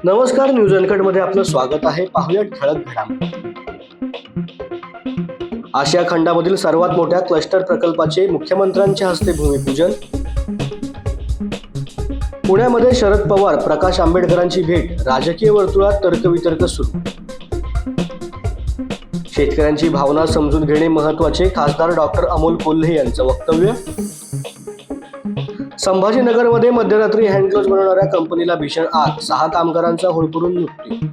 नमस्कार, न्यूज अनकटमध्ये आपलं स्वागत आहे. पाहुयात ठळक घडामोडी. आशिया खंडामधील सर्वात मोठ्या क्लस्टर प्रकल्पाचे मुख्यमंत्र्यांच्या हस्ते भूमिपूजन. पुण्यामध्ये शरद पवार प्रकाश आंबेडकरांची भेट, राजकीय वर्तुळात तर्कवितर्क सुरू. शेतकऱ्यांची भावना समजून घेणे महत्त्वाचे, खासदार डॉक्टर अमोल कोल्हे यांचं वक्तव्य. संभाजीनगरमध्ये मध्यरात्री हँडग्लोव्ज बनवणाऱ्या कंपनीला भीषण आग, 6 कामगारांचा होरपळून मृत्यू.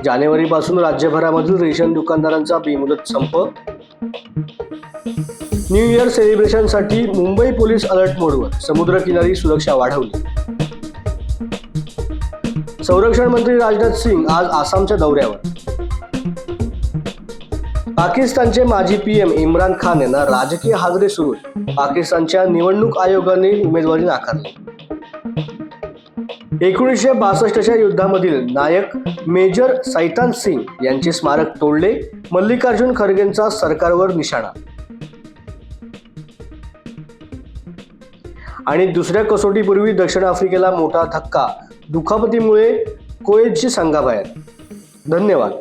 जानेवारीपासून राज्यभरामधील रेशन दुकानदारांचा बेमुदत संप. न्यू इयर सेलिब्रेशनसाठी मुंबई पोलीस अलर्ट मोडवर, समुद्रकिनारी सुरक्षा वाढवली. संरक्षण मंत्री राजनाथ सिंग आज आसामच्या दौऱ्यावर. पाकिस्तानचे माजी पीएम इम्रान खान यांना राजकीय हादरे सुरू. पाकिस्तानच्या निवडणूक आयोगाने उमेदवारी नाकारली. 1962च्या युद्धामधील नायक मेजर सैतान सिंग यांचे स्मारक तोडले. मल्लिकार्जुन खरगेंचा सरकारवर निशाणा. आणि दुसऱ्या कसोटीपूर्वी दक्षिण आफ्रिकेला मोठा धक्का, दुखापतीमुळे कोएची संघाबाहेर. धन्यवाद.